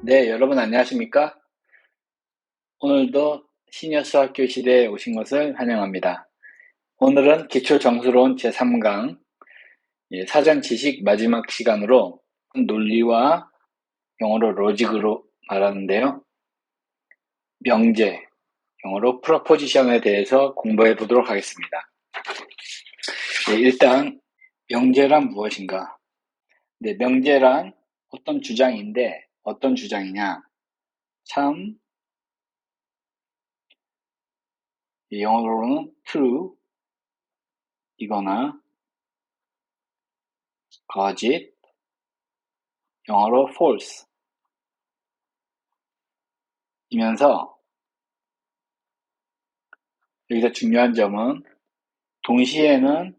네, 여러분 안녕하십니까? 오늘도 시니어 수학 교실에 오신 것을 환영합니다. 오늘은 기초 정수론 제3강 사전 지식 마지막 시간으로 논리와 영어로 로직으로 말하는데요. 명제, 영어로 프로포지션에 대해서 공부해 보도록 하겠습니다. 일단 명제란 무엇인가? 명제란 어떤 주장인데 어떤 주장이냐? 참, 영어로는 true 이거나 거짓, 영어로 false 이면서 여기서 중요한 점은 동시에는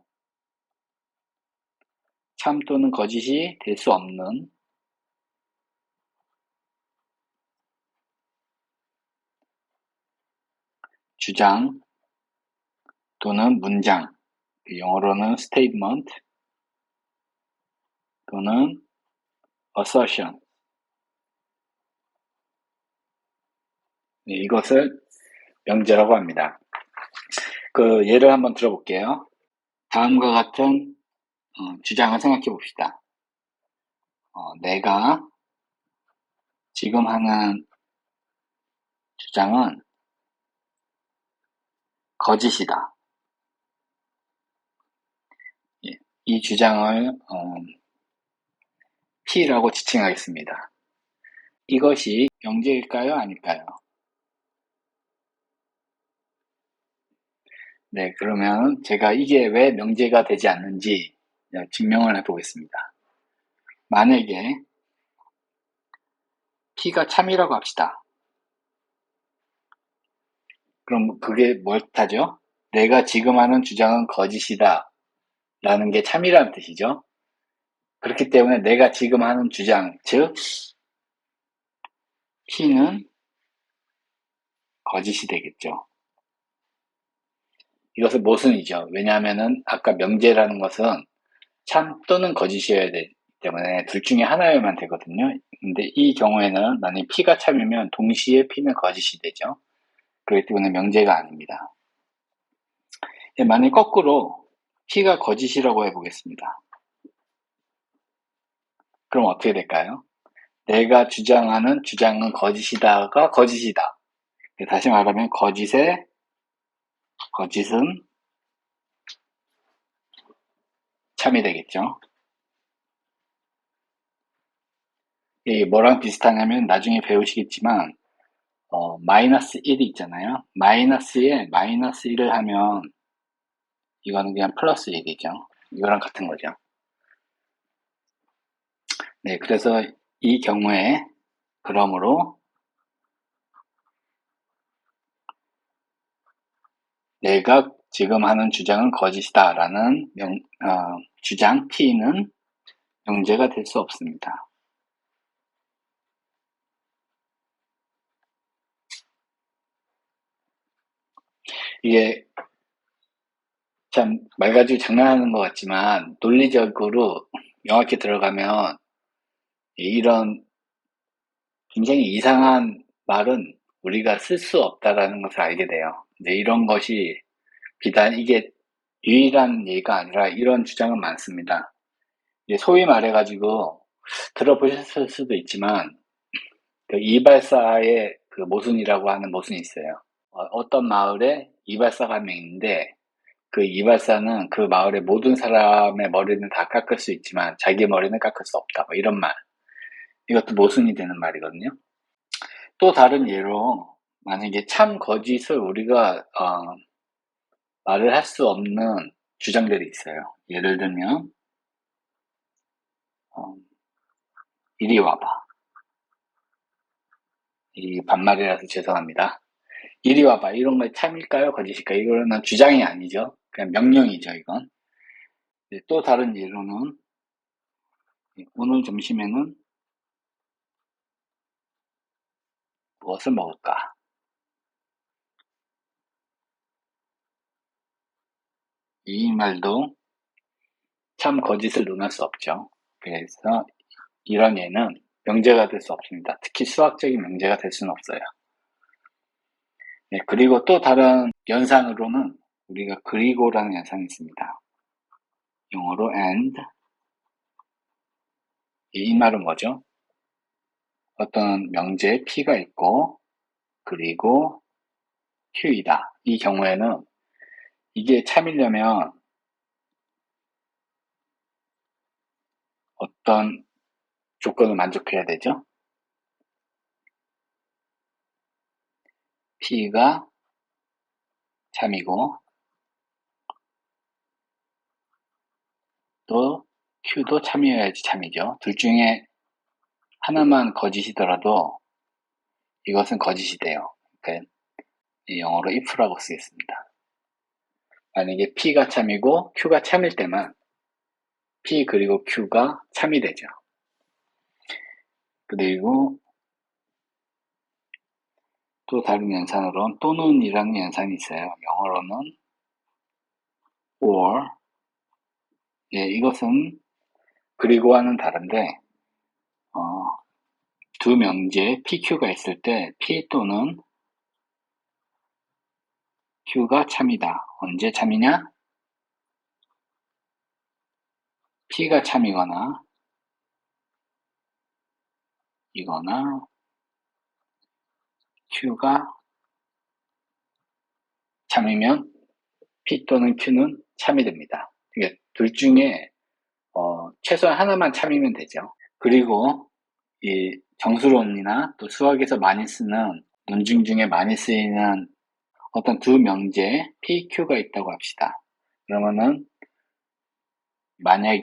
참 또는 거짓이 될 수 없는 주장 또는 문장, 영어로는 statement 또는 assertion, 이것을 명제라고 합니다. 그 예를 한번 들어볼게요. 다음과 같은 주장을 생각해 봅시다. 내가 지금 하는 주장은 거짓이다. 이 주장을 P라고 지칭하겠습니다. 이것이 명제일까요? 아닐까요? 네, 그러면 제가 이게 왜 명제가 되지 않는지 증명을 해보겠습니다. 만약에 P가 참이라고 합시다. 그럼 그게 뭘 타죠? 내가 지금 하는 주장은 거짓이다 라는 게 참이라는 뜻이죠. 그렇기 때문에 내가 지금 하는 주장, 즉 P는 거짓이 되겠죠. 이것은 모순이죠. 왜냐하면 아까 명제라는 것은 참 또는 거짓이어야 되기 때문에 둘 중에 하나여야만 되거든요. 근데 이 경우에는 만약에 P가 참이면 동시에 P는 거짓이 되죠. 그렇기 때문에 명제가 아닙니다. 만약에 거꾸로 P가 거짓이라고 해보겠습니다. 그럼 어떻게 될까요? 내가 주장하는 주장은 거짓이다가 거짓이다. 다시 말하면 거짓은 참이 되겠죠. 이게 뭐랑 비슷하냐면 나중에 배우시겠지만 마이너스 1이 있잖아요. 마이너스에 마이너스 1을 하면 이거는 그냥 플러스 1이죠. 이거랑 같은 거죠. 네, 그래서 이 경우에 그러므로 내가 지금 하는 주장은 거짓이다 라는 주장 P는 명제가 될 수 없습니다. 이게 참 말 가지고 장난하는 것 같지만 논리적으로 명확히 들어가면 이런 굉장히 이상한 말은 우리가 쓸 수 없다라는 것을 알게 돼요. 근데 이런 것이 비단 이게 유일한 예가 아니라 이런 주장은 많습니다. 소위 말해가지고 들어보셨을 수도 있지만 그 이발사의 그 모순이라고 하는 모순이 있어요. 어떤 마을에 이발사가 한 명 있는데 그 이발사는 그 마을의 모든 사람의 머리는 다 깎을 수 있지만 자기 머리는 깎을 수 없다. 뭐 이런 말. 이것도 모순이 되는 말이거든요. 또 다른 예로 만약에 참 거짓을 우리가 말을 할 수 없는 주장들이 있어요. 예를 들면 이리 와봐. 이 반말이라서 죄송합니다. 이리 와봐. 이런 거 참일까요? 거짓일까요? 이거는 주장이 아니죠. 그냥 명령이죠, 이건. 또 다른 예로는 오늘 점심에는 무엇을 먹을까? 이 말도 참 거짓을 논할 수 없죠. 그래서 이런 예는 명제가 될 수 없습니다. 특히 수학적인 명제가 될 수는 없어요. 네, 그리고 또 다른 연산으로는 우리가 그리고라는 연산이 있습니다. 영어로 and. 이 말은 뭐죠? 어떤 명제에 P가 있고 그리고 Q이다. 이 경우에는 이게 참이려면 어떤 조건을 만족해야 되죠? P가 참이고 또 Q도 참이어야지 참이죠. 둘 중에 하나만 거짓이더라도 이것은 거짓이 돼요. 그러니까 영어로 if라고 쓰겠습니다. 만약에 P가 참이고 Q가 참일 때만 P 그리고 Q가 참이 되죠. 그리고 또 다른 연산으로는 또는이라는 연산이 있어요. 영어로는 or. 예, 이것은 그리고와는 다른데 두 명제에 PQ가 있을 때 P 또는 Q가 참이다. 언제 참이냐? P가 참이거나 이거나 Q가 참이면 P 또는 Q는 참이 됩니다. 그러니까 둘 중에 최소한 하나만 참이면 되죠. 그리고 이 정수론이나 또 수학에서 많이 쓰는 논증 중에 많이 쓰이는 어떤 두 명제에 P, Q가 있다고 합시다. 그러면은 만약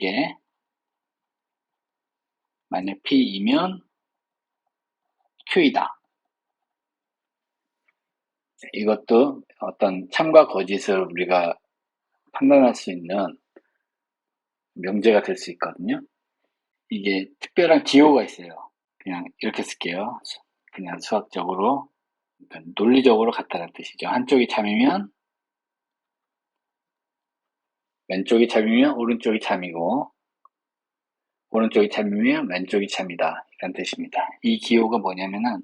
P이면 Q이다. 이것도 어떤 참과 거짓을 우리가 판단할 수 있는 명제가 될 수 있거든요. 이게 특별한 기호가 있어요. 그냥 이렇게 쓸게요. 그냥 수학적으로, 그러니까 논리적으로 같다는 뜻이죠. 한쪽이 참이면 왼쪽이 참이면 오른쪽이 참이고 오른쪽이 참이면 왼쪽이 참이다. 이런 뜻입니다. 이 기호가 뭐냐면은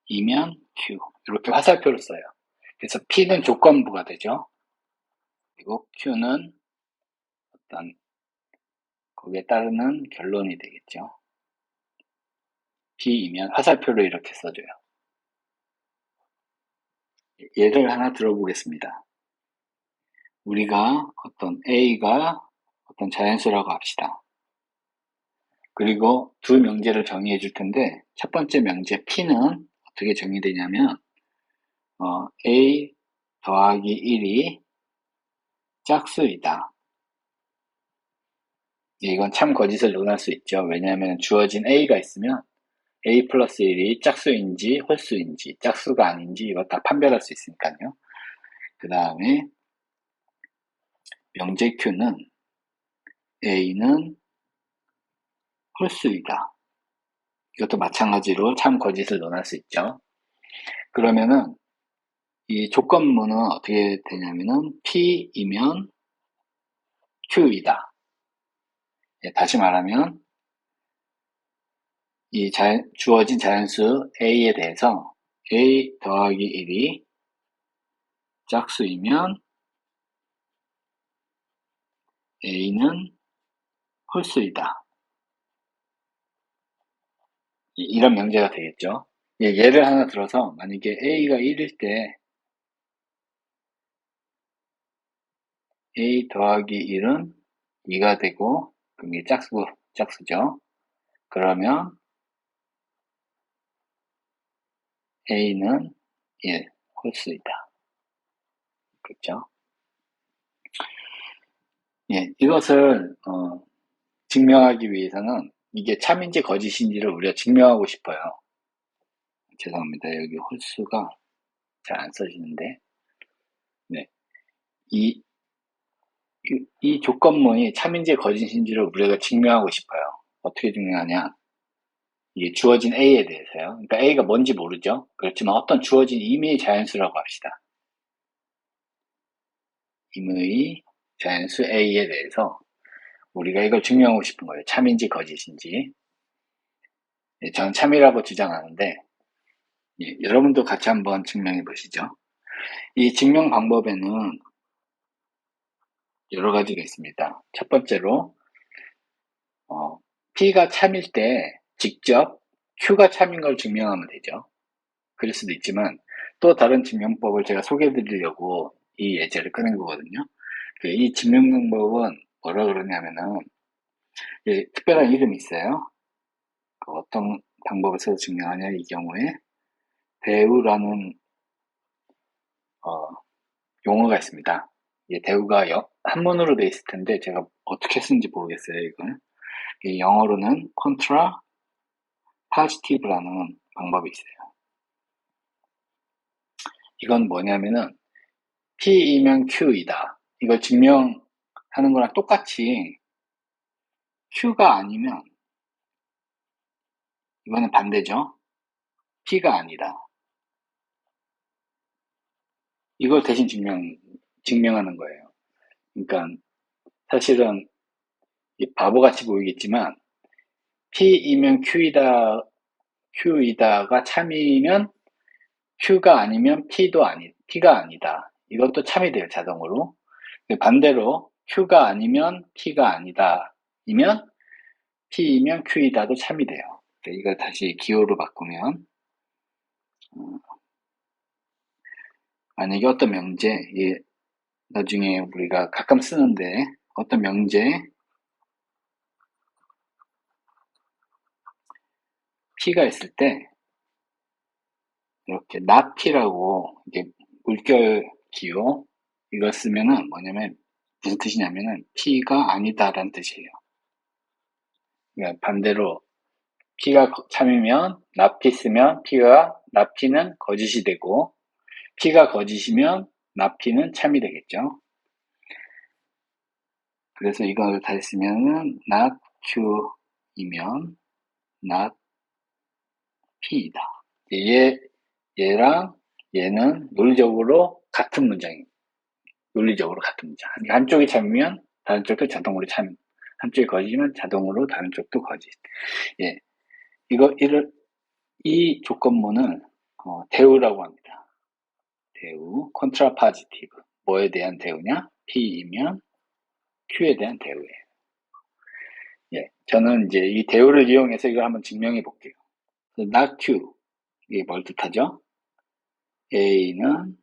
P이면 Q 이렇게 화살표를 써요. 그래서 P는 조건부가 되죠. 그리고 Q는 어떤 거기에 따르는 결론이 되겠죠. P이면 화살표를 이렇게 써줘요. 예를 하나 들어보겠습니다. 우리가 어떤 A가 어떤 자연수라고 합시다. 그리고 두 명제를 정의해 줄 텐데 첫 번째 명제 P는 어떻게 정의되냐면 A 더하기 1이 짝수이다. 이건 참 거짓을 논할 수 있죠. 왜냐하면 주어진 A가 있으면 A 플러스 1이 짝수인지 홀수인지 짝수가 아닌지 이거 다 판별할 수 있으니까요. 그 다음에 명제 Q는 A는 홀수이다. 이것도 마찬가지로 참 거짓을 논할 수 있죠. 그러면은 이 조건문은 어떻게 되냐면은 P이면 Q이다. 예, 다시 말하면 이 주어진 자연수 A에 대해서 A 더하기 1이 짝수이면 A는 홀수이다. 이런 명제가 되겠죠. 예, 예를 하나 들어서 만약에 A가 1일 때 A 더하기 1은 2가 되고 그럼 이게 짝수죠. 그러면 A는 1, 홀수이다. 그렇죠? 예, 이것을 증명하기 위해서는 이게 참인지 거짓인지를 우리가 증명하고 싶어요. 죄송합니다. 여기 홀수가 잘 안 써지는데. 네. 이 조건문이 참인지 거짓인지를 우리가 증명하고 싶어요. 어떻게 증명하냐? 이게 주어진 A에 대해서요. 그러니까 A가 뭔지 모르죠. 그렇지만 어떤 주어진 임의의 자연수라고 합시다. 임의의 자연수 A에 대해서 우리가 이걸 증명하고 싶은 거예요. 참인지 거짓인지. 예, 저는 참이라고 주장하는데 예, 여러분도 같이 한번 증명해 보시죠. 이 증명 방법에는 여러 가지가 있습니다. 첫 번째로 P가 참일 때 직접 Q가 참인 걸 증명하면 되죠. 그럴 수도 있지만 또 다른 증명법을 제가 소개해 드리려고 이 예제를 꺼낸 거거든요. 이 증명 방법은 뭐라 그러냐면은 특별한 이름이 있어요. 어떤 방법을 써서 증명하냐, 이 경우에 대우라는 용어가 있습니다. 대우가 한문으로 돼 있을 텐데 제가 어떻게 쓰는지 모르겠어요. 이걸 영어로는 contra positive라는 방법이 있어요. 이건 뭐냐면은 P이면 Q이다. 이걸 증명하는 거랑 똑같이 Q가 아니면 이거는 반대죠. P가 아니다. 이걸 대신 증명하는 거예요. 그러니까 사실은 바보같이 보이겠지만 P이면 Q이다가 참이면 Q가 아니면 P가 아니다. 이것도 참이 돼요, 자동으로. 반대로 Q가 아니면 P가 아니다. 이면 P이면 Q이다도 참이 돼요. 이걸 다시 기호로 바꾸면 만약에 어떤 명제, 나중에 우리가 가끔 쓰는데 어떤 명제 P가 있을 때 이렇게 not P라고 이게 물결 기호 이걸 쓰면은 뭐냐면 무슨 뜻이냐면은 P가 아니다라는 뜻이에요. 그러니까 반대로 P가 참이면 not P 쓰면 not P는 거짓이 되고 P가 거짓이면 not P는 참이 되겠죠. 그래서 이걸 다시 쓰면은 not Q이면 not P이다. 얘랑 얘는 논리적으로 같은 문장입니다. 논리적으로 같은 문장. 한쪽이 참이면 다른 쪽도 자동으로 참. 한쪽이 거짓이면 자동으로 다른 쪽도 거짓. 예, 이 조건문은 대우라고 합니다. 대우, contrapositive. 뭐에 대한 대우냐? P이면 Q에 대한 대우예요. 예, 저는 이제 이 대우를 이용해서 이걸 한번 증명해 볼게요. not Q. 이게 뭘 뜻하죠? A는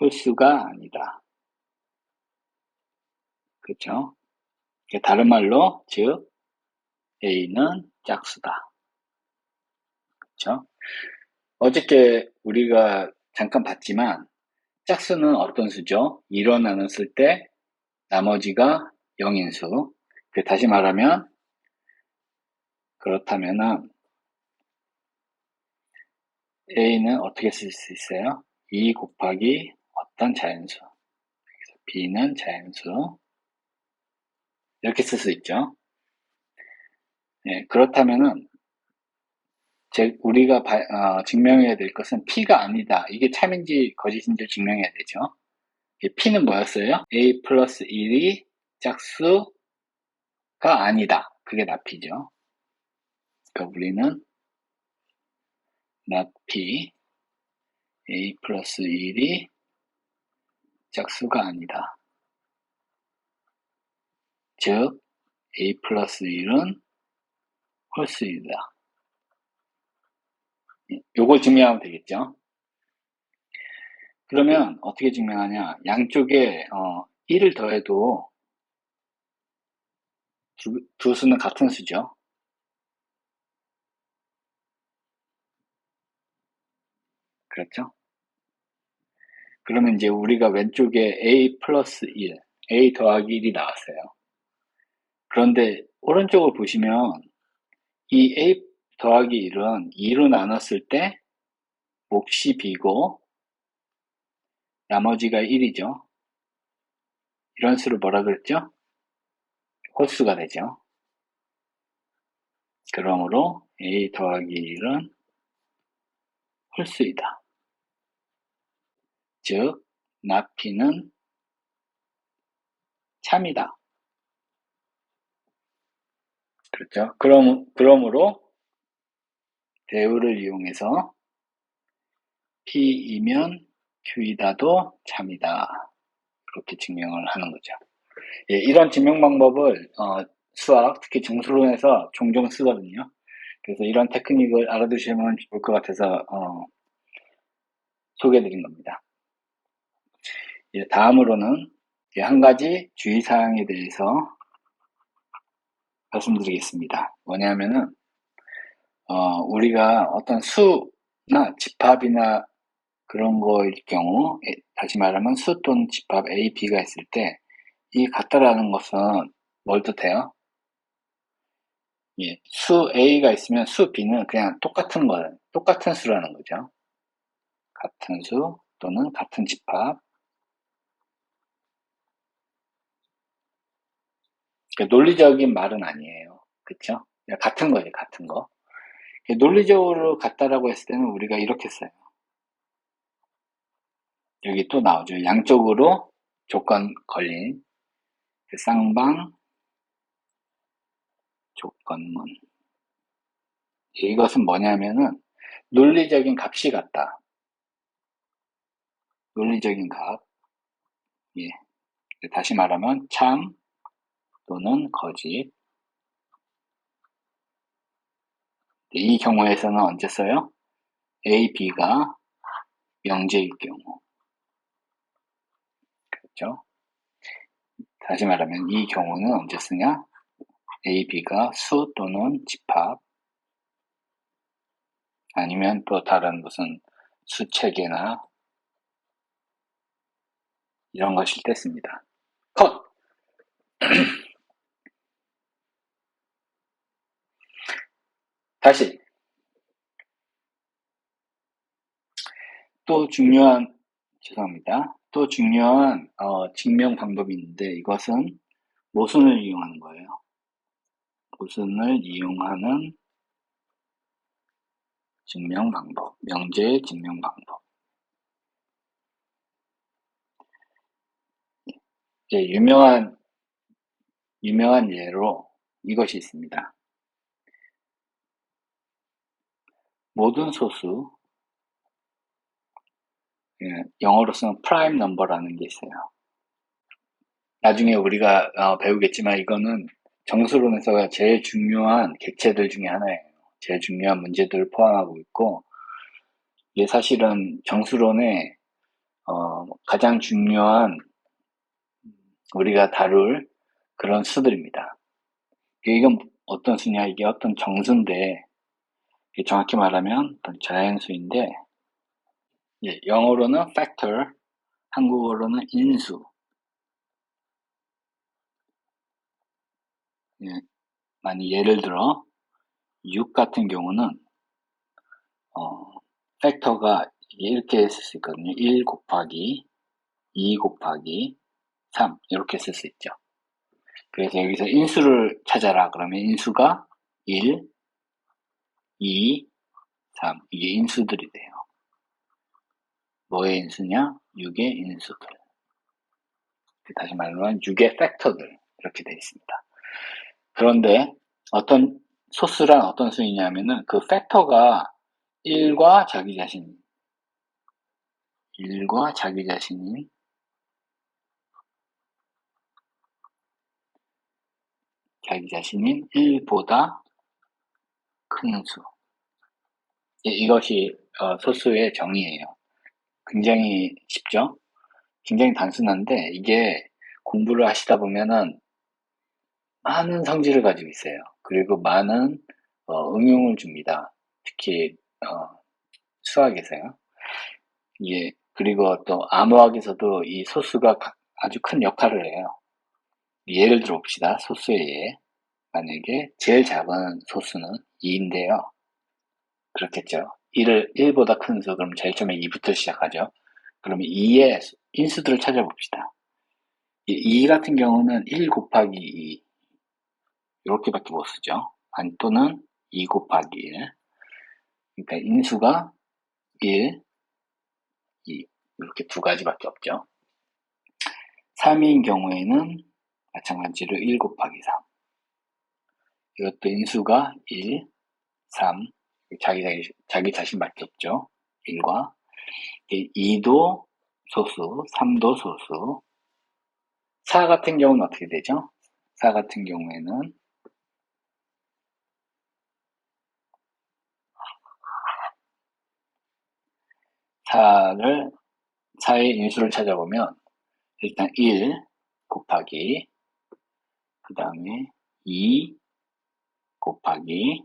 홀수가 아니다. 그렇죠? 다른 말로 즉 A는 짝수다. 그렇죠? 어저께 우리가 잠깐 봤지만 짝수는 어떤 수죠? 2로 나눴을 때 나머지가 0인 수. 다시 말하면 그렇다면은 A는 어떻게 쓸 수 있어요? 2 곱하기 어떤 자연수. B는 자연수. 이렇게 쓸 수 있죠. 네, 그렇다면은 우리가 증명해야 될 것은 P가 아니다. 이게 참인지 거짓인지 증명해야 되죠. P는 뭐였어요? A 플러스 1이 짝수가 아니다. 그게 not P죠. 그러니까 우리는 not P, A 플러스 1이 짝수가 아니다. 즉 A 플러스 1은 홀수이다. 요걸 증명하면 되겠죠. 그러면 어떻게 증명하냐? 양쪽에 1을 더해도 두 수는 같은 수죠. 그렇죠? 그러면 이제 우리가 왼쪽에 A 플러스 1, A 더하기 1이 나왔어요. 그런데 오른쪽을 보시면 이 A 더하기 1은 2로 나눴을 때 몫이 B고 나머지가 1이죠. 이런 수를 뭐라 그랬죠? 홀수가 되죠. 그러므로 A 더하기 1은 홀수이다. 즉 not P는 참이다. 그렇죠? 그러므로 대우를 이용해서 P이면 Q이다도 참이다. 그렇게 증명을 하는 거죠. 예, 이런 증명 방법을 수학, 특히 정수론에서 종종 쓰거든요. 그래서 이런 테크닉을 알아두시면 좋을 것 같아서 소개해드린 겁니다. 예, 다음으로는 한 가지 주의사항에 대해서 말씀드리겠습니다. 뭐냐면은 우리가 어떤 수나 집합이나 그런 거일 경우, 다시 말하면 수 또는 집합 A, B가 있을 때 이 같다라는 것은 뭘 뜻해요? 예, 수 A가 있으면 수 B는 그냥 똑같은 수라는 거죠. 같은 수 또는 같은 집합. 그러니까 논리적인 말은 아니에요. 그쵸? 그냥 같은 거죠, 같은 거. 논리적으로 같다라고 했을 때는 우리가 이렇게 써요. 여기 또 나오죠. 양쪽으로 조건 걸린 그 쌍방 조건문. 이것은 뭐냐면은 논리적인 값이 같다. 논리적인 값. 예. 다시 말하면 참 또는 거짓. 이 경우에서는 언제 써요? A, B가 명제일 경우. 그렇죠? 다시 말하면 이 경우는 언제 쓰냐? A, B가 수 또는 집합, 아니면 또 다른 무슨 수체계나 이런 것일 때 씁니다. 컷! 다시 또 중요한 죄송합니다. 또 중요한 증명 방법이 있는데 이것은 모순을 이용하는 거예요. 모순을 이용하는 증명 방법, 명제의 증명 방법. 이제 유명한 예로 이것이 있습니다. 모든 소수, 영어로서는 prime number라는 게 있어요. 나중에 우리가 배우겠지만 이거는 정수론에서 제일 중요한 객체들 중에 하나예요. 제일 중요한 문제들을 포함하고 있고, 이게 사실은 정수론의 가장 중요한 우리가 다룰 그런 수들입니다. 이건 어떤 수냐? 이게 어떤 정수인데, 이게 정확히 말하면 어떤 자연수인데, 예, 영어로는 factor, 한국어로는 인수. 예, 만약 예를 들어 6 같은 경우는 팩터가 이렇게 쓸 수 있거든요. 1 곱하기 2 곱하기 3 이렇게 쓸 수 있죠. 그래서 여기서 인수를 찾아라 그러면 인수가 1, 2, 3 이게 인수들이 돼요. 뭐의 인수냐? 6의 인수들. 다시 말하면 6의 팩터들 이렇게 되어 있습니다. 그런데 어떤 소스란 어떤 수이냐면은 그 팩터가 1과 자기 자신인 1보다 큰 수. 이것이 소수의 정의예요. 굉장히 쉽죠? 굉장히 단순한데 이게 공부를 하시다 보면은 많은 성질을 가지고 있어요. 그리고 많은 응용을 줍니다. 특히 수학에서요. 예, 그리고 또 암호학에서도 이 소수가 아주 큰 역할을 해요. 예를 들어 봅시다. 소수의 예. 만약에 제일 작은 소수는 2인데요. 그렇겠죠. 1보다 큰 수, 그럼 제일 처음에 2부터 시작하죠. 그러면 2의 인수들을 찾아봅시다. 2 같은 경우는 1 곱하기 2, 이렇게밖에 못 쓰죠. 아니, 또는 2 곱하기 1. 그러니까 인수가 1, 2, 이렇게 두 가지밖에 없죠. 3인 경우에는 마찬가지로 1 곱하기 3. 이것도 인수가 1, 3, 자기 자신밖에 없죠. 1과 2도 소수, 3도 소수. 4 같은 경우는 어떻게 되죠? 4 같은 경우에는 4의 인수를 찾아보면 일단 1 곱하기 그 다음에 2 곱하기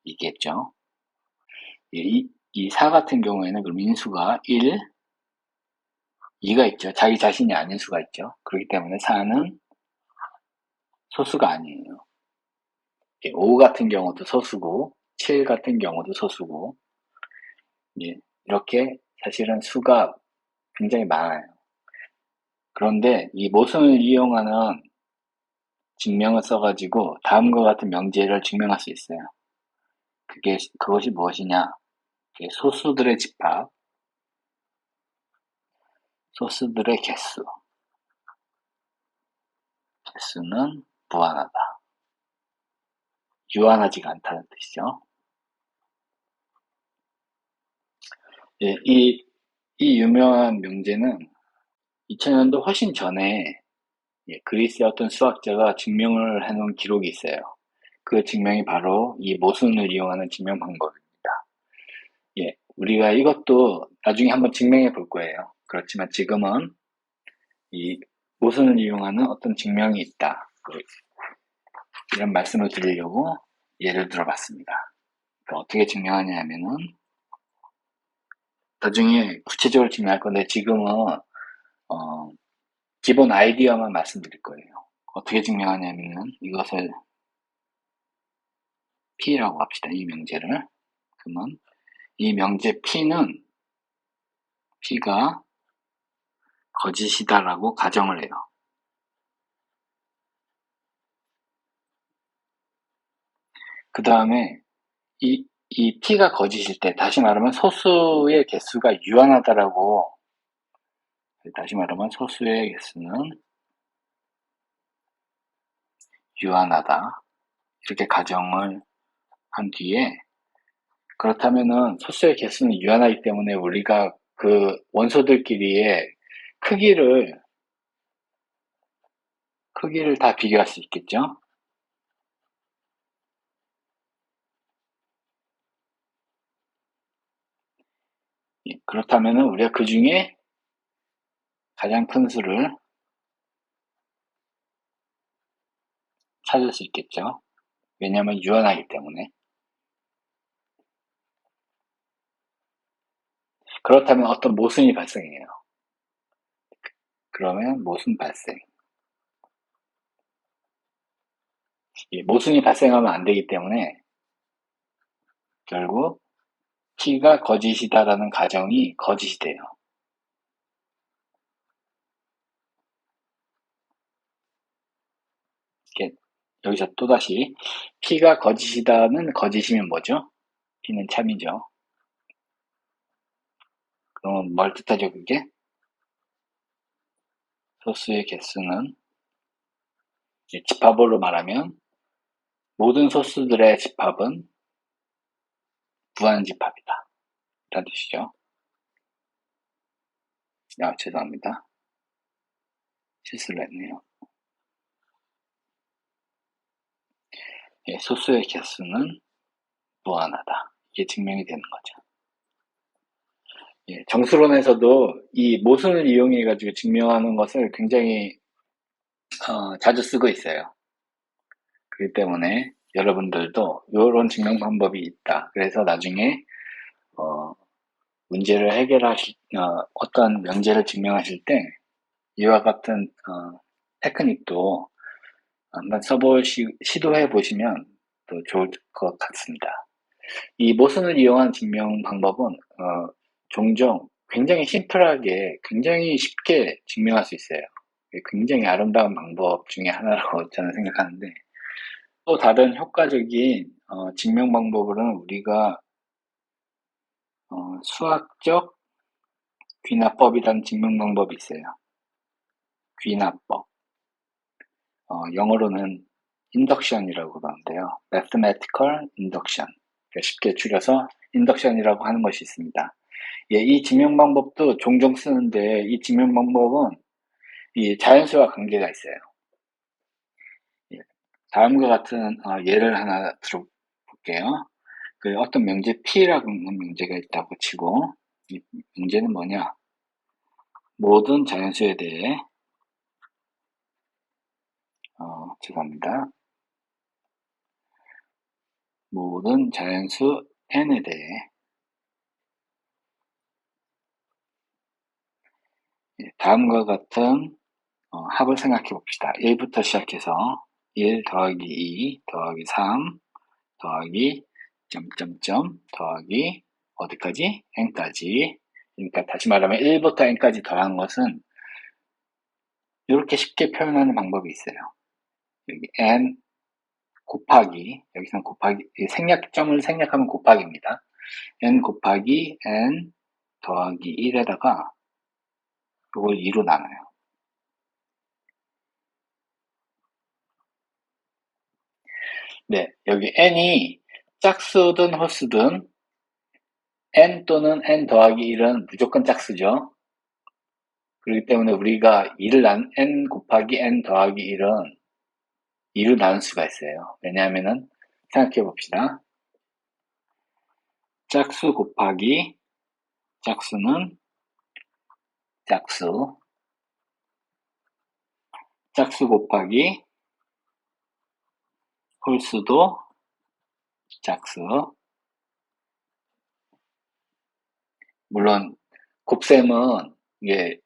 있겠죠. 이 4 같은 경우에는 그럼 인수가 1, 2가 있죠. 자기 자신이 아닌 수가 있죠. 그렇기 때문에 4는 소수가 아니에요. 5 같은 경우도 소수고 7 같은 경우도 소수고 이렇게 사실은 수가 굉장히 많아요. 그런데 이 모순을 이용하는 증명을 써가지고 다음과 같은 명제를 증명할 수 있어요. 그것이 무엇이냐? 소수들의 집합, 소수들의 개수는 무한하다. 유한하지가 않다는 뜻이죠. 이 유명한 명제는 2000년도 훨씬 전에 그리스의 어떤 수학자가 증명을 해놓은 기록이 있어요. 그 증명이 바로 이 모순을 이용하는 증명 방법입니다. 우리가 이것도 나중에 한번 증명해 볼 거예요. 그렇지만 지금은 이 모순을 이용하는 어떤 증명이 있다. 이런 말씀을 드리려고 예를 들어봤습니다. 그러니까 어떻게 증명하냐 하면은 나중에 구체적으로 증명할 건데 지금은 기본 아이디어만 말씀드릴 거예요. 어떻게 증명하냐면은 이것을 P라고 합시다. 이 명제를. 그러면 이 명제 P가 거짓이다라고 가정을 해요. 그 다음에 이 P가 거짓일 때, 다시 말하면 소수의 개수가 유한하다라고, 다시 말하면 소수의 개수는 유한하다. 이렇게 가정을 한 뒤에, 그렇다면은 소수의 개수는 유한하기 때문에 우리가 그 원소들끼리의 크기를 다 비교할 수 있겠죠? 그렇다면은 우리가 그 중에 가장 큰 수를 찾을 수 있겠죠? 왜냐하면 유한하기 때문에. 그렇다면 어떤 모순이 발생해요. 그러면 모순 발생. 모순이 발생하면 안 되기 때문에 결국 P가 거짓이다라는 가정이 거짓이 돼요. 여기서 또다시 P가 거짓이다는 거짓이면 뭐죠? P는 참이죠. 그럼 뭘 뜻하죠 그게? 소수의 개수는 집합으로 말하면 모든 소수들의 집합은 무한집합이다. 이런 뜻이죠. 죄송합니다. 실수를 했네요. 소수의 개수는 무한하다. 이게 증명이 되는 거죠. 정수론에서도 이 모순을 이용해 가지고 증명하는 것을 굉장히 자주 쓰고 있어요. 그렇기 때문에 여러분들도 이런 증명 방법이 있다. 그래서 나중에 문제를 어떤 명제를 증명하실 때 이와 같은 테크닉도 한번 시도해 보시면 또 좋을 것 같습니다. 이 모순을 이용한 증명 방법은 종종 굉장히 심플하게 굉장히 쉽게 증명할 수 있어요. 굉장히 아름다운 방법 중에 하나라고 저는 생각하는데 또 다른 효과적인 증명 방법으로는 우리가 수학적 귀납법이라는 증명 방법이 있어요. 귀납법. 영어로는 인덕션이라고 그러는데요. Mathematical Induction. 쉽게 줄여서 인덕션이라고 하는 것이 있습니다. 예, 이 증명 방법도 종종 쓰는데 이 증명 방법은 이 자연수와 관계가 있어요. 예, 다음과 같은 예를 하나 들어볼게요. 그 어떤 명제 P라는 명제가 있다고 치고 이 문제는 뭐냐? 모든 자연수에 대해 죄송합니다. 모든 자연수 n에 대해 다음과 같은 합을 생각해 봅시다. 1부터 시작해서 1 더하기 2 더하기 3 더하기 점점점 더하기 어디까지? n까지. 그러니까 다시 말하면 1부터 n까지 더한 것은 이렇게 쉽게 표현하는 방법이 있어요. 여기 n 곱하기, 여기서는 곱하기, 생략점을 생략하면 곱하기입니다. n 곱하기 n 더하기 1에다가 이걸 2로 나눠요. 네, 여기 n이 짝수든 홀수든 n 또는 n 더하기 1은 무조건 짝수죠. 그렇기 때문에 우리가 n 곱하기 n 더하기 1은 2로 나눌 수가 있어요. 왜냐하면은 생각해 봅시다. 짝수 곱하기 짝수는 짝수, 짝수 곱하기 홀수도 짝수. 물론 곱셈은 이게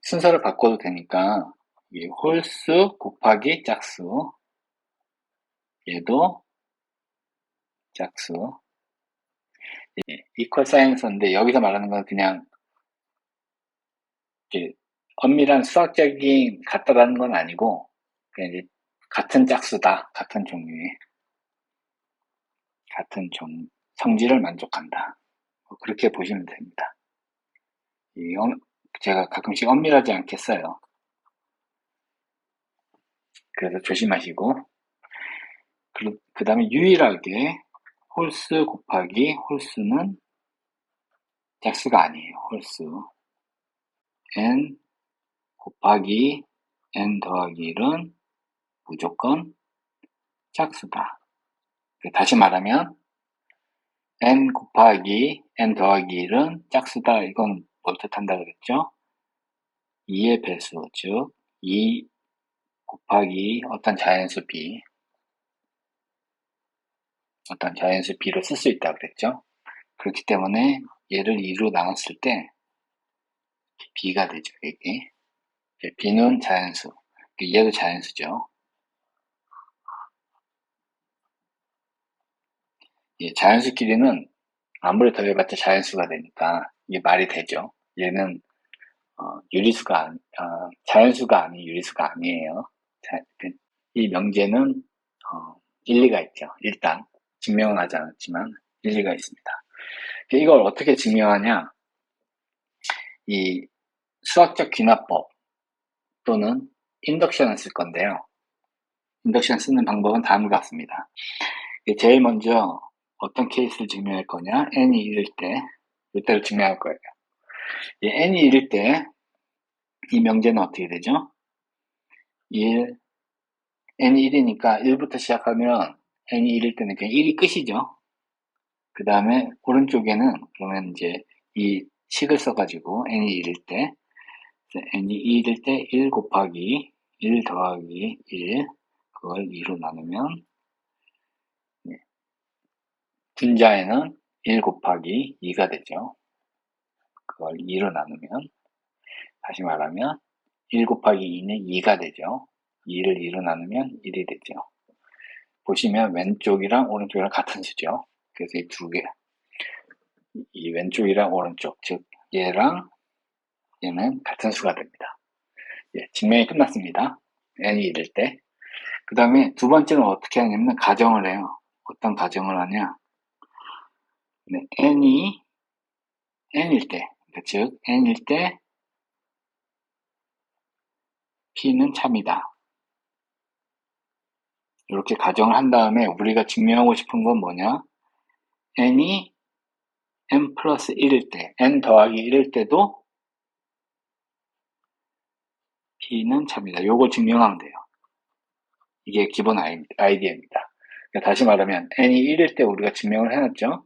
순서를 바꿔도 되니까 이게 홀수 곱하기 짝수, 얘도 짝수. 이퀄 사이언스인데 여기서 말하는 건 그냥 이렇게 엄밀한 수학적인 같다라는 건 아니고 그냥 이제 같은 짝수다, 같은 종류의 같은 성질을 만족한다. 그렇게 보시면 됩니다. 제가 가끔씩 엄밀하지 않게 써요. 그래서 조심하시고 그 다음에 유일하게 홀수 곱하기 홀수는 짝수가 아니에요. 홀수 n 곱하기 n 더하기 1은 무조건 짝수다. 다시 말하면 n 곱하기 n 더하기 1은 짝수다. 이건 뭘 뜻한다 그랬죠? 2의 배수, 즉 2 곱하기 어떤 자연수 b, 어떤 자연수 b로 쓸 수 있다 그랬죠? 그렇기 때문에 얘를 2로 나눴을 때 b가 되죠. 이게 b는 자연수, 얘도 자연수죠. 자연수끼리는 아무리 더해봤자 자연수가 되니까 이게 말이 되죠. 얘는 자연수가 아닌 유리수가 아니에요. 이 명제는 일리가 있죠. 일단 증명은 하지 않았지만 일리가 있습니다. 이걸 어떻게 증명하냐? 이 수학적 귀납법 또는 인덕션을 쓸 건데요. 인덕션 쓰는 방법은 다음과 같습니다. 제일 먼저 어떤 케이스를 증명할 거냐? n이 1일 때 이때를 증명할 거예요. n이 1일 때 이 명제는 어떻게 되죠? 1, n이 1이니까 1부터 시작하면 n이 1일 때는 그냥 1이 끝이죠. 그 다음에 오른쪽에는 그러면 이제 이 식을 써가지고 n이 1일 때 n이 2일 때 1 곱하기 1 더하기 1 그걸 2로 나누면 분자에는 1 곱하기 2가 되죠. 그걸 2로 나누면 다시 말하면 1 곱하기 2는 2가 되죠. 2를 2로 나누면 1이 되죠. 보시면 왼쪽이랑 오른쪽이랑 같은 수죠. 그래서 이 두 개, 이 왼쪽이랑 오른쪽, 즉 얘랑 얘는 같은 수가 됩니다. 증명이 끝났습니다. n이 1일 때. 그 다음에 두 번째는 어떻게 하냐면 가정을 해요. 어떤 가정을 하냐? n이 n일 때, 즉 n일 때 p는 참이다. 이렇게 가정을 한 다음에 우리가 증명하고 싶은 건 뭐냐? n이 n 플러스 1일 때, n 더하기 1일 때도 p는 참이다. 요걸 증명하면 돼요. 이게 기본 아이디어입니다. 그러니까 다시 말하면 n이 1일 때 우리가 증명을 해놨죠.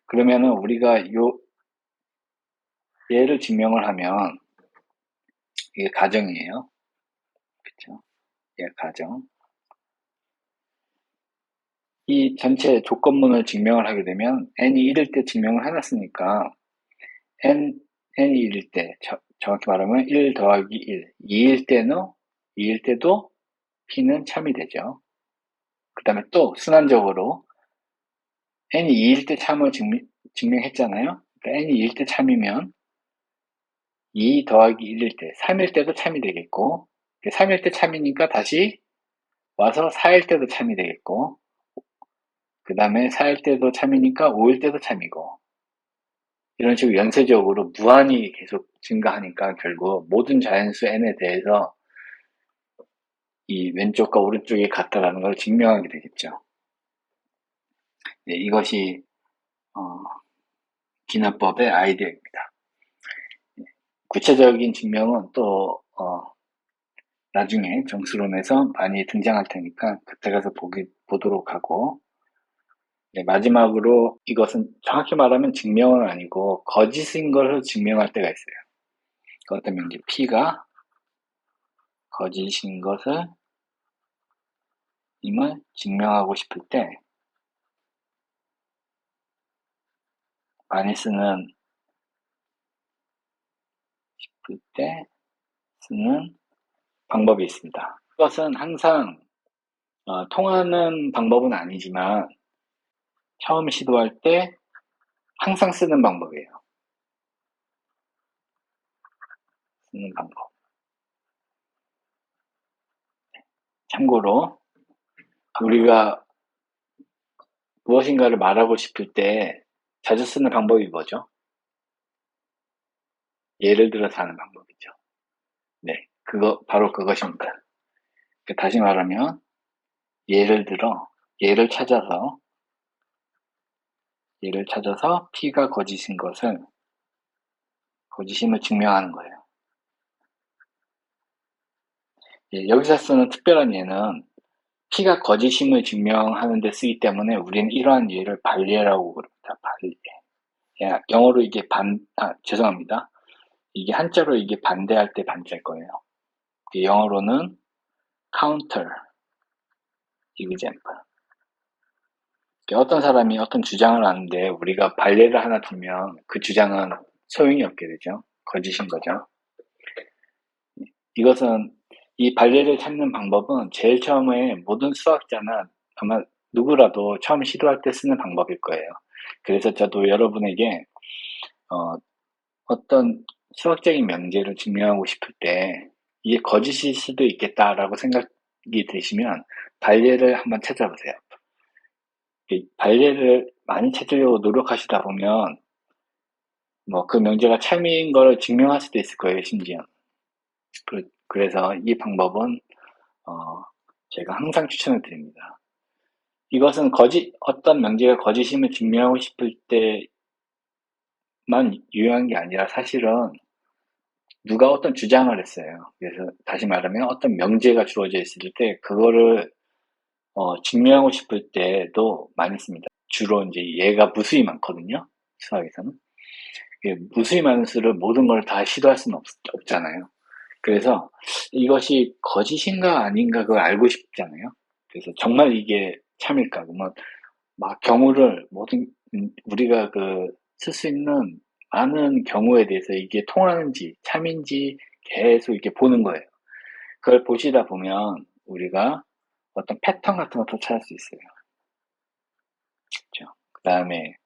그러면은 우리가 얘를 증명을 하면 이게 가정이에요. 그쵸? 얘 가정. 이 전체 조건문을 증명을 하게 되면 n이 1일 때 증명을 해놨으니까 n이 1일 때 정확히 말하면 1 더하기 1 2일 때도 p는 참이 되죠. 그 다음에 또 순환적으로 n이 2일 때 참을 증명했잖아요. 그러니까 n이 2일 때 참이면 2 더하기 1일 때 3일 때도 참이 되겠고 3일 때 참이니까 다시 와서 4일 때도 참이 되겠고 그 다음에 4일 때도 참이니까 5일 때도 참이고 이런 식으로 연쇄적으로 무한히 계속 증가하니까 결국 모든 자연수 n에 대해서 이 왼쪽과 오른쪽이 같다라는 걸 증명하게 되겠죠. 네, 이것이 기납법의 아이디어입니다. 구체적인 증명은 또 나중에 정수론에서 많이 등장할 테니까 그때 가서 보도록 하고 네, 마지막으로 이것은 정확히 말하면 증명은 아니고 거짓인 것을 증명할 때가 있어요. 어떤 명제 P가 거짓인 것을 임을 증명하고 싶을 때 많이 쓰는 방법이 있습니다. 이것은 항상 통하는 방법은 아니지만 처음 시도할 때 항상 쓰는 방법이에요. 쓰는 방법. 참고로 우리가 무엇인가를 말하고 싶을 때 자주 쓰는 방법이 뭐죠? 예를 들어서 하는 방법이죠. 네, 바로 그것입니다. 다시 말하면 예를 들어 예를 찾아서 P가 거짓임을 증명하는 거예요. 예, 여기서 쓰는 특별한 예는 P가 거짓임을 증명하는 데 쓰기 때문에 우리는 이러한 예를 반례라고 그럽니다. 반례. 예, 영어로 이게 죄송합니다. 이게 한자로 이게 반대할 때 반자일 거예요. 영어로는 counter example. 어떤 사람이 어떤 주장을 하는데 우리가 반례를 하나 두면 그 주장은 소용이 없게 되죠. 거짓인 거죠. 이것은 이 반례를 찾는 방법은 제일 처음에 모든 수학자나 아마 누구라도 처음 시도할 때 쓰는 방법일 거예요. 그래서 저도 여러분에게 어떤 수학적인 명제를 증명하고 싶을 때 이게 거짓일 수도 있겠다라고 생각이 드시면 반례를 한번 찾아보세요. 반례를 많이 찾으려고 노력하시다 보면 그 명제가 참인 걸 증명할 수도 있을 거예요, 심지어. 그래서 이 방법은 제가 항상 추천을 드립니다. 이것은 어떤 명제가 거짓임을 증명하고 싶을 때만 유효한 게 아니라 사실은 누가 어떤 주장을 했어요. 그래서 다시 말하면 어떤 명제가 주어져 있을 때 그거를 증명하고 싶을 때도 많이 씁니다. 주로 이제 얘가 무수히 많거든요. 수학에서는. 무수히 많은 수를 모든 걸 다 시도할 수는 없잖아요. 그래서 이것이 거짓인가 아닌가 그걸 알고 싶잖아요. 그래서 정말 이게 참일까? 막 경우를 우리가 쓸 수 있는 많은 경우에 대해서 이게 통하는지 참인지 계속 이렇게 보는 거예요. 그걸 보시다 보면 우리가 어떤 패턴 같은 것도 찾을 수 있어요. 그렇죠? 그 다음에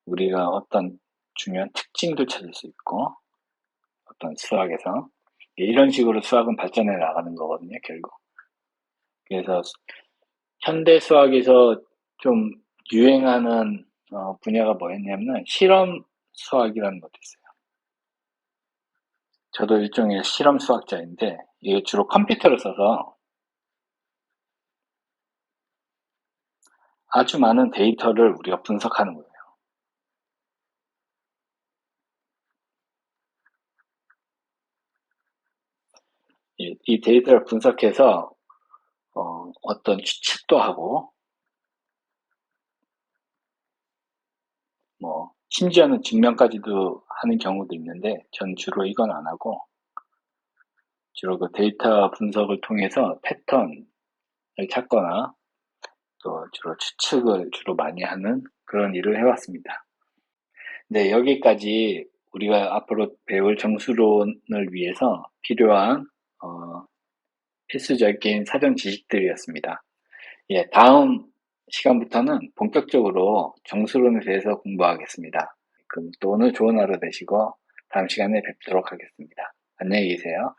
우리가 어떤 중요한 특징도 찾을 수 있고 어떤 수학에서 이런 식으로 수학은 발전해 나가는 거거든요, 결국. 그래서 현대 수학에서 좀 유행하는 분야가 뭐였냐면 실험 수학이라는 것도 있어요. 저도 일종의 실험 수학자인데 이게 주로 컴퓨터를 써서 아주 많은 데이터를 우리가 분석하는 거예요. 이 데이터를 분석해서 어떤 추측도 하고, 뭐 심지어는 증명까지도 하는 경우도 있는데, 전 주로 이건 안 하고 주로 그 데이터 분석을 통해서 패턴을 찾거나 또 주로 추측을 주로 많이 하는 그런 일을 해왔습니다. 네, 여기까지 우리가 앞으로 배울 정수론을 위해서 필요한 어, 필수적인 사전 지식들이었습니다. 예, 다음 시간부터는 본격적으로 정수론에 대해서 공부하겠습니다. 그럼 또 오늘 좋은 하루 되시고 다음 시간에 뵙도록 하겠습니다. 안녕히 계세요.